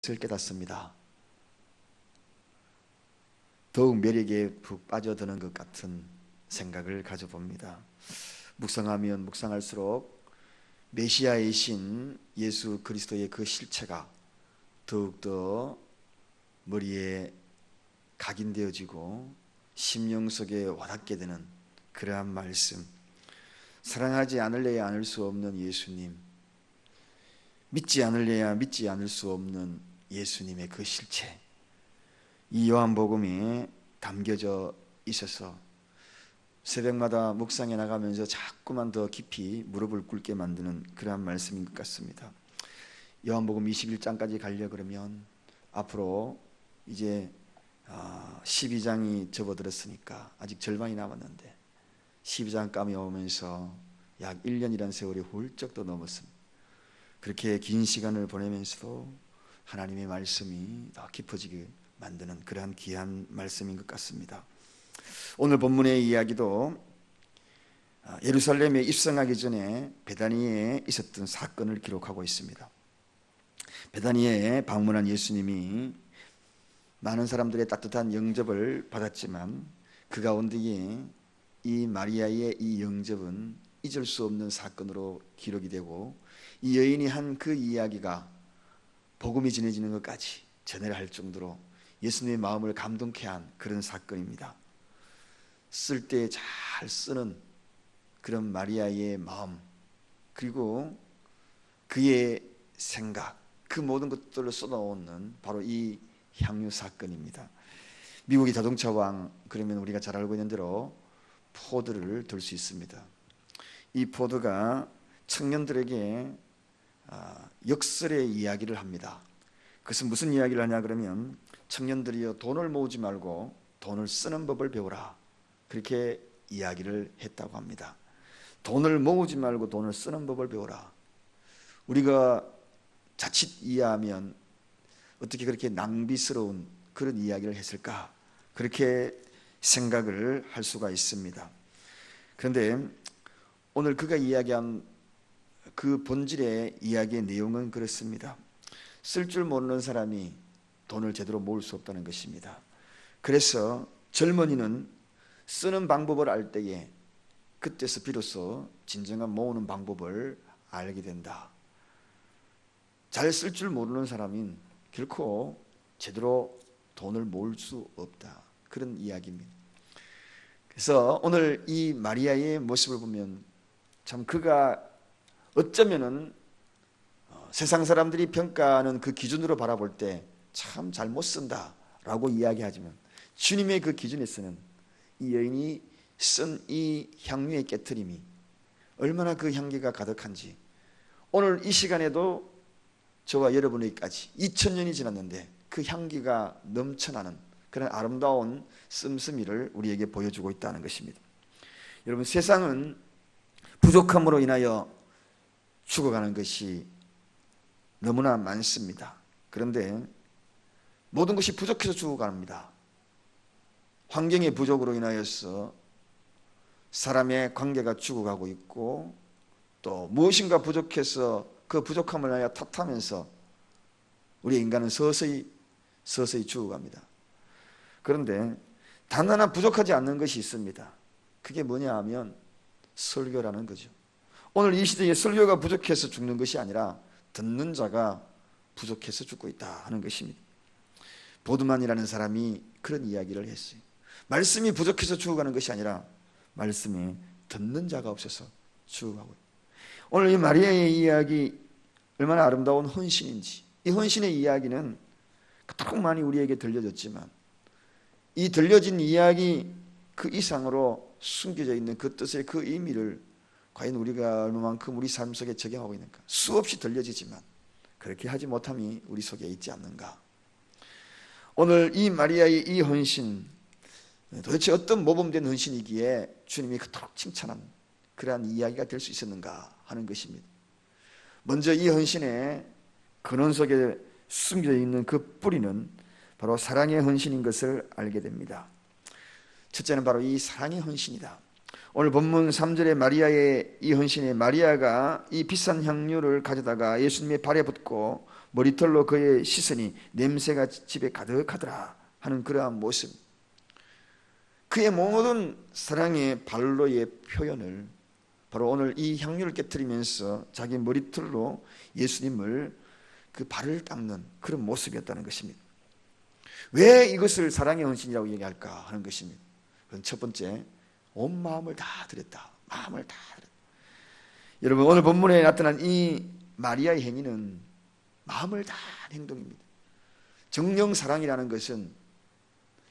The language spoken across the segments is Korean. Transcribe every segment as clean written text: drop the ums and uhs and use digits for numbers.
깨닫습니다. 더욱 매력에 푹 빠져드는 것 같은 생각을 가져봅니다. 묵상하면 묵상할수록 메시아의 신 예수 그리스도의 그 실체가 더욱더 머리에 각인되어지고 심령 속에 와닿게 되는 그러한 말씀, 사랑하지 않으려야 않을 수 없는 예수님, 믿지 않으려야 믿지 않을 수 없는 예수님의 그 실체, 이 요한복음에 담겨져 있어서 새벽마다 묵상해 나가면서 자꾸만 더 깊이 무릎을 꿇게 만드는 그러한 말씀인 것 같습니다. 요한복음 21장까지 가려고 그러면 앞으로 이제 12장이 접어들었으니까 아직 절반이 남았는데 12장까지 오면서 약 1년이라는 세월이 훌쩍 더 넘었습니다. 그렇게 긴 시간을 보내면서도 하나님의 말씀이 더 깊어지게 만드는 그러한 귀한 말씀인 것 같습니다. 오늘 본문의 이야기도 예루살렘에 입성하기 전에 베다니에 있었던 사건을 기록하고 있습니다. 베다니에 방문한 예수님이 많은 사람들의 따뜻한 영접을 받았지만 그 가운데에 이 마리아의 이 영접은 잊을 수 없는 사건으로 기록이 되고 이 여인이 한 그 이야기가 복음이 전해지는 것까지 전해를 할 정도로 예수님의 마음을 감동케 한 그런 사건입니다. 쓸 때 잘 쓰는 그런 마리아의 마음, 그리고 그의 생각, 그 모든 것들을 쏟아놓는 바로 이 향유 사건입니다. 미국의 자동차 왕, 그러면 우리가 잘 알고 있는 대로 포드를 들 수 있습니다. 이 포드가 청년들에게 역설의 이야기를 합니다. 그것은 무슨 이야기를 하냐 그러면, 청년들이여 돈을 모으지 말고 돈을 쓰는 법을 배우라, 그렇게 이야기를 했다고 합니다. 돈을 모으지 말고 돈을 쓰는 법을 배우라. 우리가 자칫 이해하면 어떻게 그렇게 낭비스러운 그런 이야기를 했을까, 그렇게 생각을 할 수가 있습니다. 그런데 오늘 그가 이야기한 그 본질의 이야기의 내용은 그렇습니다. 쓸 줄 모르는 사람이 돈을 제대로 모을 수 없다는 것입니다. 그래서 젊은이는 쓰는 방법을 알 때에 그때서 비로소 진정한 모으는 방법을 알게 된다. 잘 쓸 줄 모르는 사람은 결코 제대로 돈을 모을 수 없다, 그런 이야기입니다. 그래서 오늘 이 마리아의 모습을 보면 참 그가 어쩌면은 세상 사람들이 평가하는 그 기준으로 바라볼 때 참 잘 못 쓴다 라고 이야기하지만, 주님의 그 기준에서는 이 여인이 쓴 이 향유의 깨트림이 얼마나 그 향기가 가득한지, 오늘 이 시간에도 저와 여러분에게까지 2000년이 지났는데 그 향기가 넘쳐나는 그런 아름다운 씀씀이를 우리에게 보여주고 있다는 것입니다. 여러분, 세상은 부족함으로 인하여 죽어가는 것이 너무나 많습니다. 그런데 모든 것이 부족해서 죽어갑니다. 환경의 부족으로 인하여서 사람의 관계가 죽어가고 있고, 또 무엇인가 부족해서 그 부족함을 하여 탓하면서 우리 인간은 서서히 죽어갑니다. 그런데 단 하나 부족하지 않는 것이 있습니다. 그게 뭐냐 하면 설교라는 거죠. 오늘 이 시대에 설교가 부족해서 죽는 것이 아니라 듣는 자가 부족해서 죽고 있다 하는 것입니다. 보드만이라는 사람이 그런 이야기를 했어요. 말씀이 부족해서 죽어가는 것이 아니라 말씀이 듣는 자가 없어서 죽어가고 있다. 오늘 이 마리아의 이야기 얼마나 아름다운 헌신인지, 이 헌신의 이야기는 그토록 많이 우리에게 들려졌지만 이 들려진 이야기 그 이상으로 숨겨져 있는 그 뜻의 그 의미를 과연 우리가 얼마만큼 우리 삶 속에 적용하고 있는가. 수없이 들려지지만 그렇게 하지 못함이 우리 속에 있지 않는가. 오늘 이 마리아의 이 헌신, 도대체 어떤 모범된 헌신이기에 주님이 그토록 칭찬한 그러한 이야기가 될 수 있었는가 하는 것입니다. 먼저 이 헌신의 근원 속에 숨겨져 있는 그 뿌리는 바로 사랑의 헌신인 것을 알게 됩니다. 첫째는 바로 이 사랑의 헌신이다. 오늘 본문 3절에 마리아의 이 헌신에, 마리아가 이 비싼 향유를 가져다가 예수님의 발에 붓고 머리털로 그의 씻으니 냄새가 집에 가득하더라 하는 그러한 모습, 그의 모든 사랑의 발로의 표현을 바로 오늘 이 향유를 깨뜨리면서 자기 머리털로 예수님을 그 발을 닦는 그런 모습이었다는 것입니다. 왜 이것을 사랑의 헌신이라고 얘기할까 하는 것입니다. 그건 첫 번째, 온 마음을 다 드렸다. 마음을 다 드렸다. 여러분, 오늘 본문에 나타난 이 마리아의 행위는 마음을 다한 행동입니다. 정령 사랑이라는 것은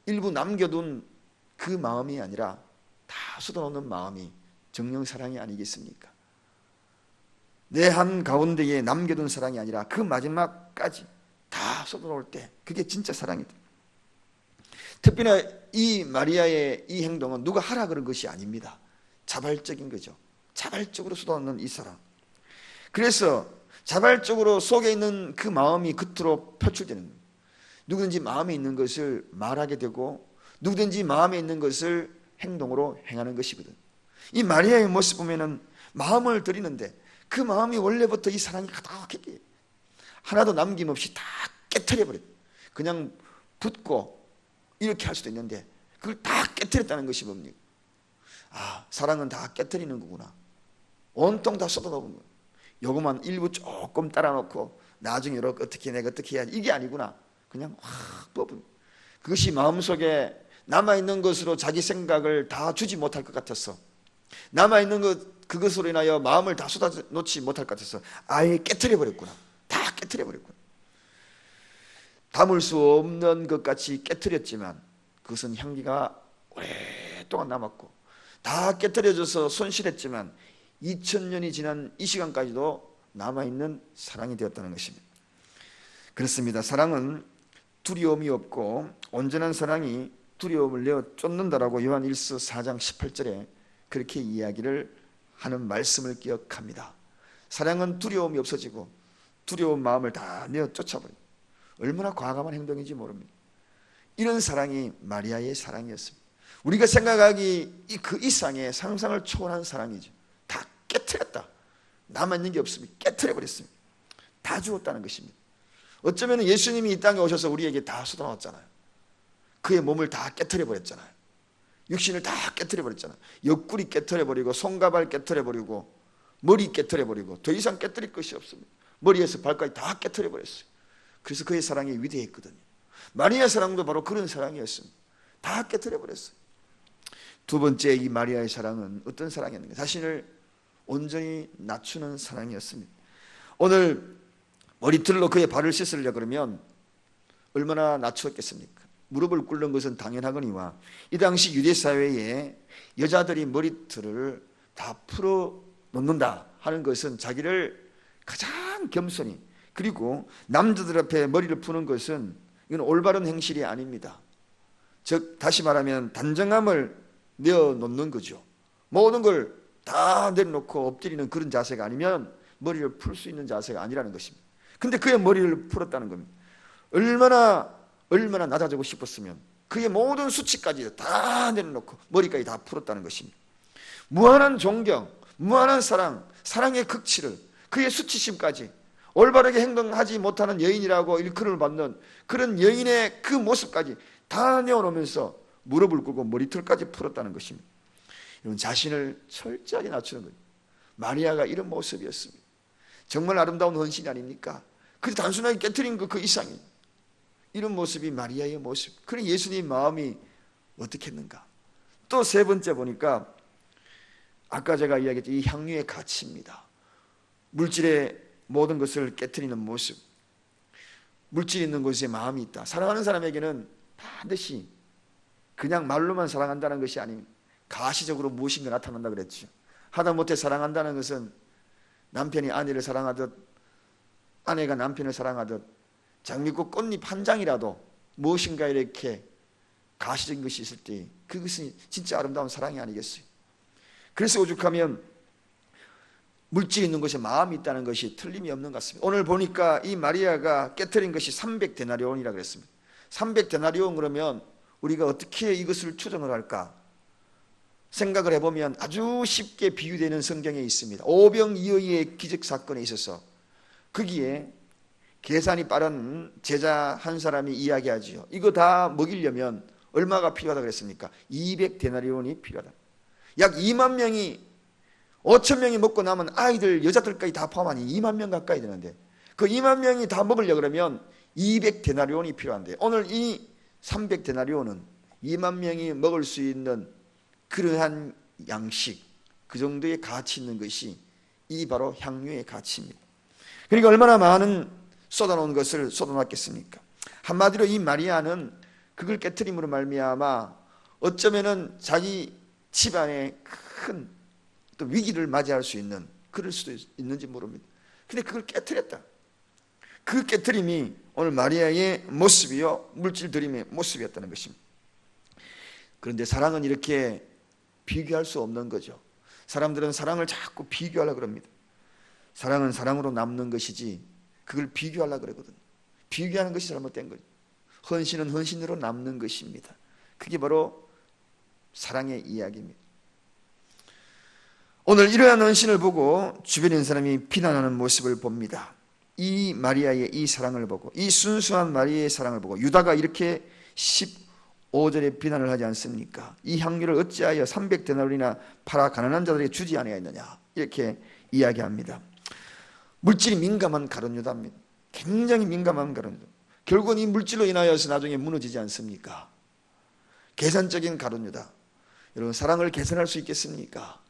일부 남겨둔 그 마음이 아니라 다 쏟아놓는 마음이 정령 사랑이 아니겠습니까? 내 한 가운데에 남겨둔 사랑이 아니라 그 마지막까지 다 쏟아놓을 때 그게 진짜 사랑이다. 특히나 이 마리아의 이 행동은 누가 하라 그런 것이 아닙니다. 자발적인 거죠. 자발적으로 쏟아놓는 이 사랑. 그래서 자발적으로 속에 있는 그 마음이 겉으로 표출되는 거예요. 누구든지 마음에 있는 것을 말하게 되고 누구든지 마음에 있는 것을 행동으로 행하는 것이거든. 이 마리아의 모습 보면은 마음을 드리는데 그 마음이 원래부터 이 사랑이 가득했기에 하나도 남김없이 다 깨트려버렸다. 그냥 붓고 이렇게 할 수도 있는데 그걸 다 깨트렸다는 것이 뭡니까? 아, 사랑은 다 깨트리는 거구나. 온통 다 쏟아놓은 거야. 요거만 일부 조금 따라놓고 나중에 이렇게 어떻게 내가 어떻게 해야지 이게 아니구나. 그냥 확 뽑은. 그것이 마음속에 남아있는 것으로 자기 생각을 다 주지 못할 것 같았어. 남아있는 그것으로 인하여 마음을 다 쏟아놓지 못할 것 같아서 아예 깨트려버렸구나. 다 깨트려버렸구나. 담을 수 없는 것 같이 깨트렸지만 그것은 향기가 오랫동안 남았고 다 깨트려져서 손실했지만 2000년이 지난 이 시간까지도 남아있는 사랑이 되었다는 것입니다. 그렇습니다. 사랑은 두려움이 없고 온전한 사랑이 두려움을 내어 쫓는다라고 요한 1서 4장 18절에 그렇게 이야기를 하는 말씀을 기억합니다. 사랑은 두려움이 없어지고 두려운 마음을 다 내어 쫓아버립니다. 얼마나 과감한 행동인지 모릅니다. 이런 사랑이 마리아의 사랑이었습니다. 우리가 생각하기 그 이상의 상상을 초월한 사랑이죠. 다 깨트렸다. 남아있는 게 없습니다. 깨트려버렸습니다. 다 주었다는 것입니다. 어쩌면 예수님이 이 땅에 오셔서 우리에게 다 쏟아놨잖아요. 그의 몸을 다 깨트려버렸잖아요. 육신을 다 깨트려버렸잖아요. 옆구리 깨트려버리고 손가발 깨트려버리고 머리 깨트려버리고 더 이상 깨트릴 것이 없습니다. 머리에서 발까지 다 깨트려버렸어요. 그래서 그의 사랑이 위대했거든요. 마리아 사랑도 바로 그런 사랑이었습니다. 다 깨트려버렸어요. 두 번째, 이 마리아의 사랑은 어떤 사랑이었는가? 자신을 온전히 낮추는 사랑이었습니다. 오늘 머리털로 그의 발을 씻으려고 그러면 얼마나 낮추었겠습니까? 무릎을 꿇는 것은 당연하거니와 이 당시 유대 사회에 여자들이 머리털을 다 풀어 놓는다 하는 것은 자기를 가장 겸손히, 그리고 남자들 앞에 머리를 푸는 것은 이건 올바른 행실이 아닙니다. 즉 다시 말하면 단정함을 내어놓는 거죠. 모든 걸 다 내려놓고 엎드리는 그런 자세가 아니면 머리를 풀 수 있는 자세가 아니라는 것입니다. 근데 그의 머리를 풀었다는 겁니다. 얼마나 낮아지고 싶었으면 그의 모든 수치까지 다 내려놓고 머리까지 다 풀었다는 것입니다. 무한한 존경, 무한한 사랑, 사랑의 극치를, 그의 수치심까지, 올바르게 행동하지 못하는 여인이라고 일컬음을 받는 그런 여인의 그 모습까지 다 내어놓으면서 무릎을 꿇고 머리털까지 풀었다는 것입니다. 이런 자신을 철저하게 낮추는 거예요. 마리아가 이런 모습이었습니다. 정말 아름다운 헌신이 아닙니까? 그 단순하게 깨트린 그 이상이, 이런 모습이 마리아의 모습. 그런 예수님 마음이 어떻게 했는가? 또 세 번째 보니까 아까 제가 이야기했던 이 향유의 가치입니다. 물질의 모든 것을 깨트리는 모습. 물질 있는 곳에 마음이 있다. 사랑하는 사람에게는 반드시 그냥 말로만 사랑한다는 것이 아닌 가시적으로 무엇인가 나타난다 그랬죠. 하다못해 사랑한다는 것은 남편이 아내를 사랑하듯 아내가 남편을 사랑하듯 장미꽃 꽃잎 한 장이라도 무엇인가 이렇게 가시적인 것이 있을 때 그것이 진짜 아름다운 사랑이 아니겠어요. 그래서 오죽하면 물질이 있는 곳에 마음이 있다는 것이 틀림이 없는 것 같습니다. 오늘 보니까 이 마리아가 깨트린 것이 300데나리온이라고 그랬습니다. 300데나리온 그러면 우리가 어떻게 이것을 추정을 할까 생각을 해보면 아주 쉽게 비유되는 성경에 있습니다. 오병이어의 기적사건에 있어서 거기에 계산이 빠른 제자 한 사람이 이야기하지요. 이거 다 먹이려면 얼마가 필요하다 그랬습니까? 200데나리온이 필요하다. 약 2만 명이 5천 명이 먹고 남은 아이들 여자들까지 다 포함하니 2만 명 가까이 되는데 그 2만 명이 다 먹으려고 그러면 200데나리온이 필요한데 오늘 이 300데나리온은 2만 명이 먹을 수 있는 그러한 양식, 그 정도의 가치 있는 것이 이 바로 향유의 가치입니다. 그러니까 얼마나 많은 쏟아놓은 것을 쏟아놨겠습니까? 한마디로 이 마리아는 그걸 깨트림으로 말미암아 어쩌면은 자기 집안에 큰 또 위기를 맞이할 수 있는 그럴 수도 있는지 모릅니다. 근데 그걸 깨트렸다. 그 깨트림이 오늘 마리아의 모습이요 물질 드림의 모습이었다는 것입니다. 그런데 사랑은 이렇게 비교할 수 없는 거죠. 사람들은 사랑을 자꾸 비교하려고 합니다. 사랑은 사랑으로 남는 것이지 그걸 비교하려고 그러거든요. 비교하는 것이 잘못된 거죠. 헌신은 헌신으로 남는 것입니다. 그게 바로 사랑의 이야기입니다. 오늘 이러한 헌신을 보고 주변에 있는 사람이 비난하는 모습을 봅니다. 이 마리아의 이 사랑을 보고 이 순수한 마리아의 사랑을 보고 유다가 이렇게 15절에 비난을 하지 않습니까? 이 향유를 어찌하여 300데나리온이나 팔아 가난한 자들에게 주지 아니하였느냐 이렇게 이야기합니다. 물질이 민감한 가룟 유다입니다. 굉장히 민감한 가룟 유다. 결국은 이 물질로 인하여서 나중에 무너지지 않습니까? 계산적인 가룟 유다. 여러분 사랑을 계산할 수 있겠습니까?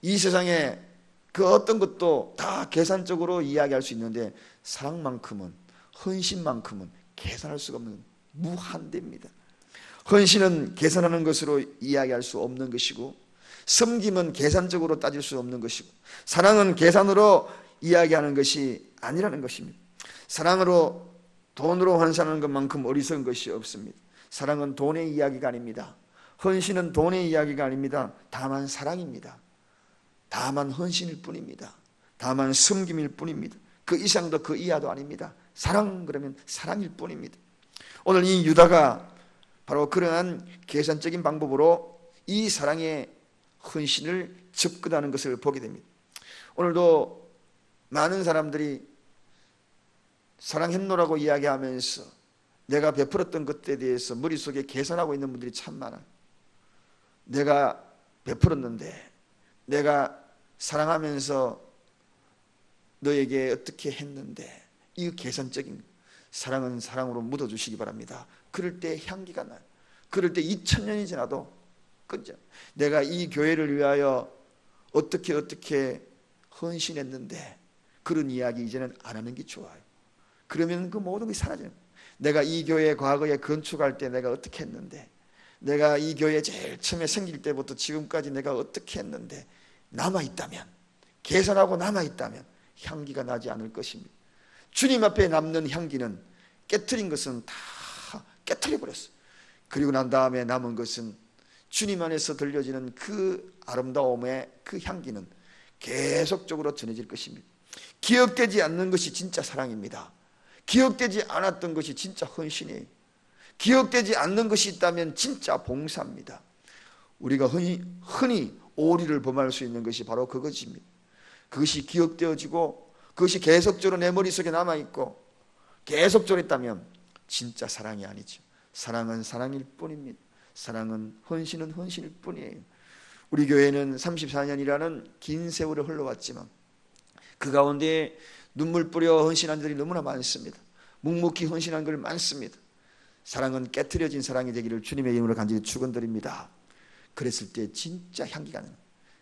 이 세상에 그 어떤 것도 다 계산적으로 이야기할 수 있는데 사랑만큼은 헌신만큼은 계산할 수가 없는 무한대입니다. 헌신은 계산하는 것으로 이야기할 수 없는 것이고 섬김은 계산적으로 따질 수 없는 것이고 사랑은 계산으로 이야기하는 것이 아니라는 것입니다. 사랑으로 돈으로 환산하는 것만큼 어리석은 것이 없습니다. 사랑은 돈의 이야기가 아닙니다. 헌신은 돈의 이야기가 아닙니다. 다만 사랑입니다. 다만 헌신일 뿐입니다. 다만 섬김일 뿐입니다. 그 이상도 그 이하도 아닙니다. 사랑 그러면 사랑일 뿐입니다. 오늘 이 유다가 바로 그러한 계산적인 방법으로 이 사랑의 헌신을 접근하는 것을 보게 됩니다. 오늘도 많은 사람들이 사랑했노라고 이야기하면서 내가 베풀었던 것에 대해서 머릿속에 계산하고 있는 분들이 참 많아요. 내가 베풀었는데 내가 사랑하면서 너에게 어떻게 했는데 이거 계산적인 사랑은 사랑으로 묻어주시기 바랍니다. 그럴 때 향기가 나요. 그럴 때 2000년이 지나도 끊죠. 내가 이 교회를 위하여 어떻게 헌신했는데 그런 이야기 이제는 안 하는 게 좋아요. 그러면 그 모든 게 사라져요. 내가 이 교회 과거에 건축할 때 내가 어떻게 했는데 내가 이 교회 제일 처음에 생길 때부터 지금까지 내가 어떻게 했는데 남아있다면 계산하고 남아있다면 향기가 나지 않을 것입니다. 주님 앞에 남는 향기는 깨트린 것은 다 깨트려버렸어요. 그리고 난 다음에 남은 것은 주님 안에서 들려지는 그 아름다움의 그 향기는 계속적으로 전해질 것입니다. 기억되지 않는 것이 진짜 사랑입니다. 기억되지 않았던 것이 진짜 헌신이에요. 기억되지 않는 것이 있다면 진짜 봉사입니다. 우리가 흔히 오리를 범할 수 있는 것이 바로 그것입니다. 그것이 기억되어지고 그것이 계속적으로 내 머릿속에 남아있고 계속적으로 있다면 진짜 사랑이 아니죠. 사랑은 사랑일 뿐입니다. 사랑은 헌신은 헌신일 뿐이에요. 우리 교회는 34년이라는 긴 세월을 흘러왔지만 그 가운데 눈물 뿌려 헌신한 들이 너무나 많습니다. 묵묵히 헌신한 걸 많습니다. 사랑은 깨트려진 사랑이 되기를 주님의 이름으로 간절히 축원드립니다. 그랬을 때 진짜 향기가 나는,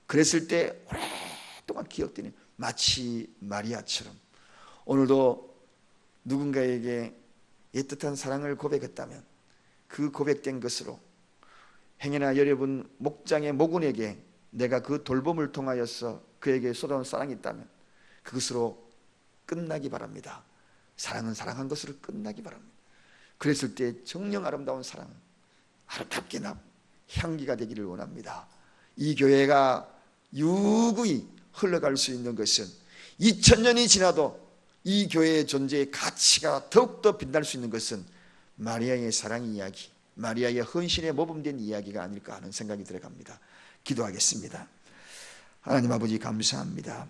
그랬을 때 오랫동안 기억되는, 마치 마리아처럼 오늘도 누군가에게 애틋한 사랑을 고백했다면 그 고백된 것으로 행여나 여러분 목장의 모군에게 내가 그 돌봄을 통하여서 그에게 쏟아온 사랑이 있다면 그것으로 끝나기 바랍니다. 사랑은 사랑한 것으로 끝나기 바랍니다. 그랬을 때 정녕 아름다운 사랑은 아름답게 향기가 되기를 원합니다. 이 교회가 유구히 흘러갈 수 있는 것은 2000년이 지나도 이 교회의 존재의 가치가 더욱더 빛날 수 있는 것은 마리아의 사랑 이야기, 마리아의 헌신에 모범된 이야기가 아닐까 하는 생각이 들어갑니다. 기도하겠습니다. 하나님 아버지 감사합니다.